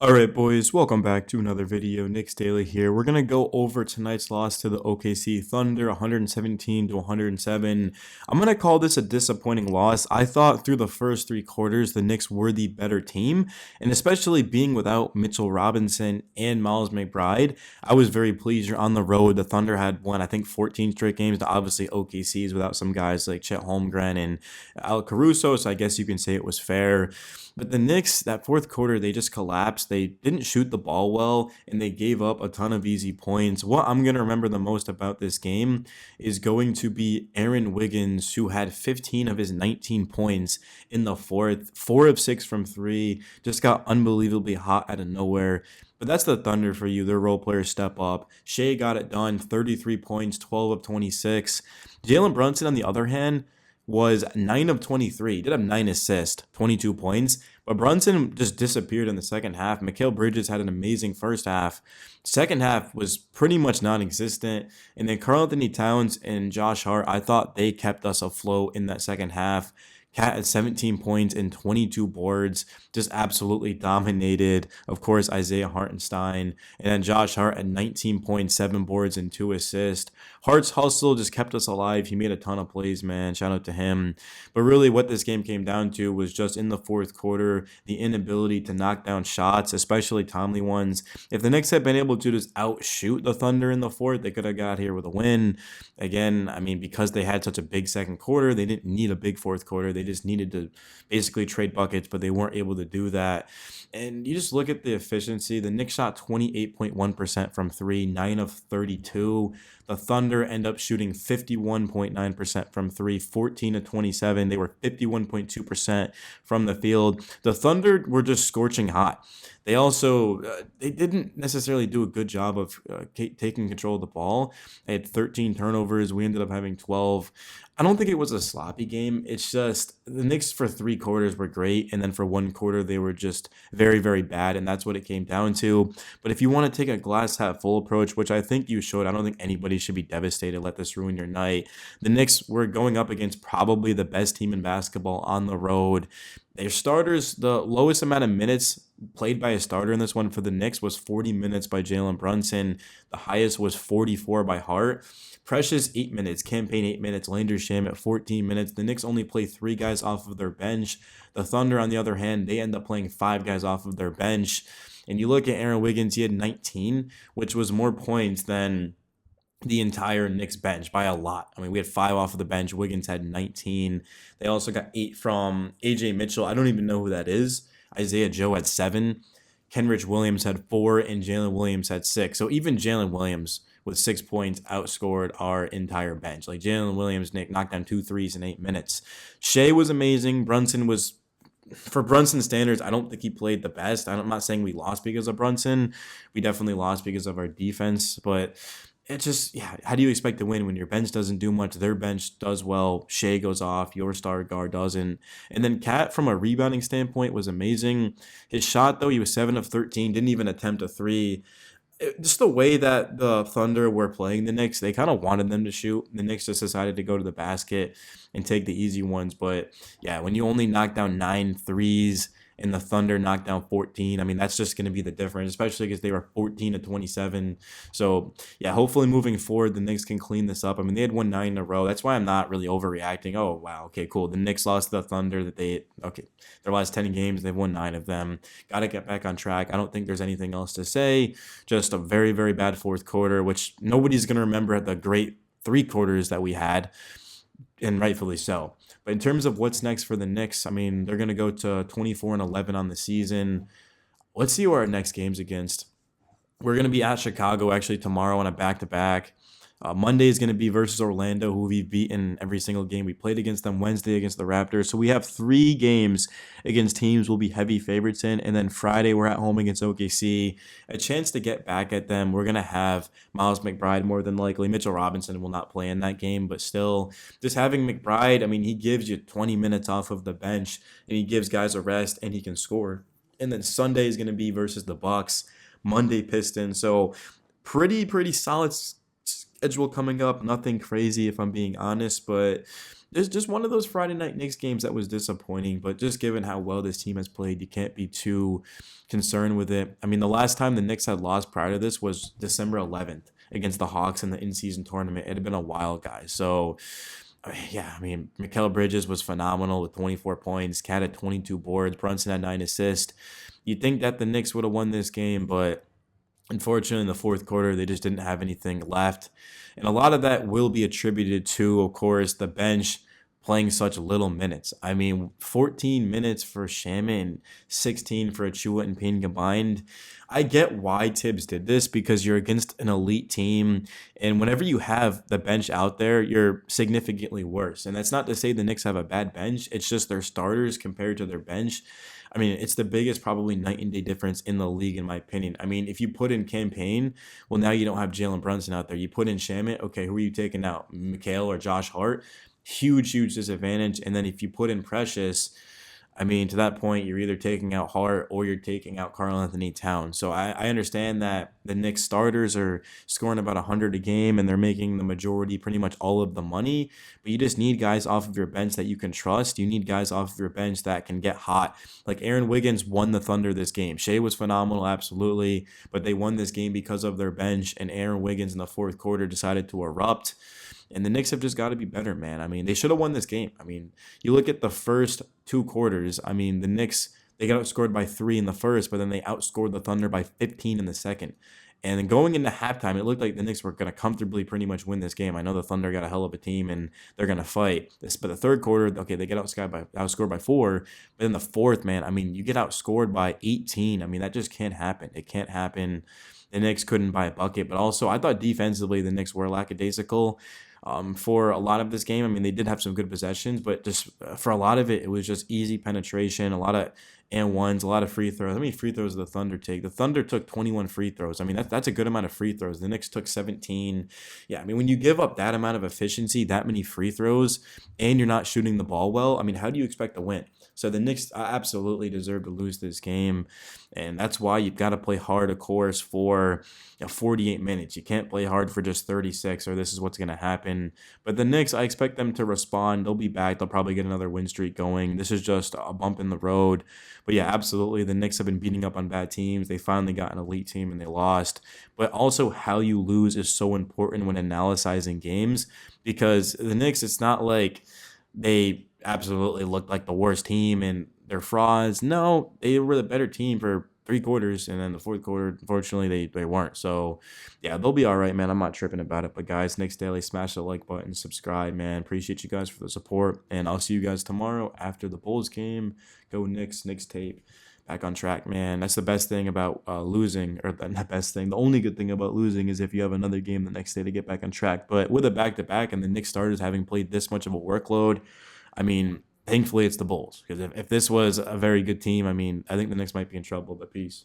Alright boys, welcome back to another video. Knicks Daily here. We're going to go over tonight's loss to the OKC Thunder, 117 to 107. I'm going to call this a disappointing loss. I thought through the first three quarters the Knicks were the better team, and especially being without Mitchell Robinson and Miles McBride, I was very pleased. You're on the road. The Thunder had won, I think, 14 straight games. Now, obviously, OKC's without some guys like Chet Holmgren and Al Caruso, so I guess you can say it was fair. But the Knicks, that fourth quarter, they just collapsed. They didn't shoot the ball well, and they gave up a ton of easy points. What I'm going to remember the most about this game is going to be Aaron Wiggins, who had 15 of his 19 points in the fourth, 4 of 6 from 3, just got unbelievably hot out of nowhere. But that's the Thunder for you. Their role players step up. Shea got it done, 33 points, 12 of 26. Jalen Brunson, on the other hand, was 9 of 23. Did have 9 assists, 22 points. But Brunson just disappeared in the second half. Mikal Bridges had an amazing first half. Second half was pretty much non-existent. And then Karl Anthony Towns and Josh Hart, I thought they kept us afloat in that second half. Cat had 17 points and 22 boards, just absolutely dominated. Of course, Isaiah Hartenstein. And then Josh Hart at 19 points, 7 boards, and 2 assists. Hart's hustle just kept us alive. He made a ton of plays, man. Shout out to him. But really, what this game came down to was just in the fourth quarter, the inability to knock down shots, especially timely ones. If the Knicks had been able to just outshoot the Thunder in the fourth, they could have got here with a win. Again, I mean, because they had such a big second quarter, they didn't need a big fourth quarter. They just needed to basically trade buckets, but they weren't able to do that. And you just look at the efficiency. The Knicks shot 28.1% from 3, 9 of 32. The Thunder end up shooting 51.9% from 3, 14 of 27. They were 51.2% from the field. The Thunder were just scorching hot. They also they didn't necessarily do a good job of taking control of the ball. They had 13 turnovers. We ended up having 12. I don't think it was a sloppy game. It's just the Knicks for 3 quarters were great, and then for 1 quarter they were just very, very bad, and that's what it came down to. But if you want to take a glass half full approach, which I think you should, I don't think anybody should be devastated. Let this ruin your night. The Knicks were going up against probably the best team in basketball on the road. Their starters, the lowest amount of minutes played by a starter in this one for the Knicks was 40 minutes by Jalen Brunson. The highest was 44 by Hart. Precious 8 minutes, Campaign 8 minutes, Landersham at 14 minutes. The Knicks only play 3 guys off of their bench. The Thunder, on the other hand, they end up playing 5 guys off of their bench. And you look at Aaron Wiggins, he had 19, which was more points than the entire Knicks bench by a lot. I mean, we had 5 off of the bench. Wiggins had 19. They also got 8 from AJ Mitchell. I don't even know who that is. Isaiah Joe had 7. Kenrich Williams had 4, and Jalen Williams had 6. So even Jalen Williams with 6 points outscored our entire bench. Like Jalen Williams, Nick knocked down 2 threes in 8 minutes. Shea was amazing. Brunson was, for Brunson standards, I don't think he played the best. I'm not saying we lost because of Brunson. We definitely lost because of our defense, but it's just, yeah, how do you expect to win when your bench doesn't do much? Their bench does well. Shea goes off. Your star guard doesn't. And then Cat, from a rebounding standpoint, was amazing. His shot, though, he was 7 of 13, didn't even attempt a 3. Just the way that the Thunder were playing the Knicks, they kind of wanted them to shoot. The Knicks just decided to go to the basket and take the easy ones. But yeah, when you only knock down 9 threes and the Thunder knocked down 14, I mean, that's just going to be the difference, especially because they were 14 to 27. So yeah, hopefully moving forward, the Knicks can clean this up. I mean, they had won 9 in a row. That's why I'm not really overreacting. Oh, wow. Okay, cool. The Knicks lost to the Thunder their last 10 games, they've won 9 of them. Got to get back on track. I don't think there's anything else to say. Just a very, very bad fourth quarter, which nobody's going to remember the great 3 quarters that we had, and rightfully so. But in terms of what's next for the Knicks, I mean, they're going to go to 24-11 on the season. Let's see who our next game's against. We're going to be at Chicago actually tomorrow on a back-to-back. Monday is going to be versus Orlando, who we've beaten every single game. We played against them Wednesday against the Raptors. So we have 3 games against teams we'll be heavy favorites in. And then Friday, we're at home against OKC. A chance to get back at them. We're going to have Miles McBride more than likely. Mitchell Robinson will not play in that game. But still, just having McBride, I mean, he gives you 20 minutes off of the bench. And he gives guys a rest, and he can score. And then Sunday is going to be versus the Bucks. Monday, Pistons. So pretty solid schedule coming up. Nothing crazy if I'm being honest, but it's just one of those Friday night Knicks games that was disappointing. But just given how well this team has played, you can't be too concerned with it. I mean, the last time the Knicks had lost prior to this was December 11th against the Hawks in the in-season tournament. It had been a while, guys. So yeah, I mean, Mikal Bridges was phenomenal with 24 points. Cat had 22 boards. Brunson had 9 assists. You'd think that the Knicks would have won this game, but unfortunately, in the fourth quarter, they just didn't have anything left. And a lot of that will be attributed to, of course, the bench playing such little minutes. I mean, 14 minutes for Shaman, 16 for Achua and Payne combined. I get why Tibbs did this because you're against an elite team. And whenever you have the bench out there, you're significantly worse. And that's not to say the Knicks have a bad bench. It's just their starters compared to their bench. I mean, it's the biggest probably night and day difference in the league, in my opinion. I mean, if you put in Campaign, well, now you don't have Jalen Brunson out there. You put in Shamit, okay, who are you taking out? Mikal or Josh Hart? Huge, huge disadvantage. And then if you put in Precious, I mean, to that point, you're either taking out Hart or you're taking out Karl Anthony Towns. So I understand that the Knicks starters are scoring about 100 a game and they're making the majority, pretty much all of the money. But you just need guys off of your bench that you can trust. You need guys off of your bench that can get hot. Like Aaron Wiggins won the Thunder this game. Shea was phenomenal, absolutely. But they won this game because of their bench. And Aaron Wiggins in the fourth quarter decided to erupt. And the Knicks have just got to be better, man. I mean, they should have won this game. I mean, you look at the first two quarters. I mean, the Knicks, they got outscored by 3 in the first, but then they outscored the Thunder by 15 in the second. And then going into halftime, it looked like the Knicks were going to comfortably pretty much win this game. I know the Thunder got a hell of a team and they're going to fight. But the third quarter, okay, they get outscored by 4. But in the fourth, man, I mean, you get outscored by 18. I mean, that just can't happen. It can't happen. The Knicks couldn't buy a bucket. But also, I thought defensively the Knicks were lackadaisical. For a lot of this game. I mean, they did have some good possessions, but just for a lot of it, it was just easy penetration, a lot of and ones, a lot of free throws. How many free throws did the Thunder take? The Thunder took 21 free throws. I mean, that's a good amount of free throws. The Knicks took 17. Yeah, I mean, when you give up that amount of efficiency, that many free throws, and you're not shooting the ball well, I mean, how do you expect to win? So the Knicks absolutely deserve to lose this game, and that's why you've got to play hard, of course, for 48 minutes. You can't play hard for just 36, or this is what's going to happen. But the Knicks, I expect them to respond. They'll be back. They'll probably get another win streak going. This is just a bump in the road. But yeah, absolutely, the Knicks have been beating up on bad teams. They finally got an elite team, and they lost. But also, how you lose is so important when analyzing games, because the Knicks, it's not like they absolutely looked like the worst team and they're frauds. No, they were the better team for 3 quarters, and then the fourth quarter, unfortunately, they weren't. So, yeah, they'll be all right, man. I'm not tripping about it. But, guys, Knicks Daily, smash the like button, subscribe, man. Appreciate you guys for the support, and I'll see you guys tomorrow after the Bulls game. Go Knicks, Knicks tape. Back on track, man. That's the best thing about losing, or the best thing. The only good thing about losing is if you have another game the next day to get back on track. But with a back-to-back and the Knicks starters having played this much of a workload, I mean, thankfully it's the Bulls. Because if this was a very good team, I mean, I think the Knicks might be in trouble, but peace.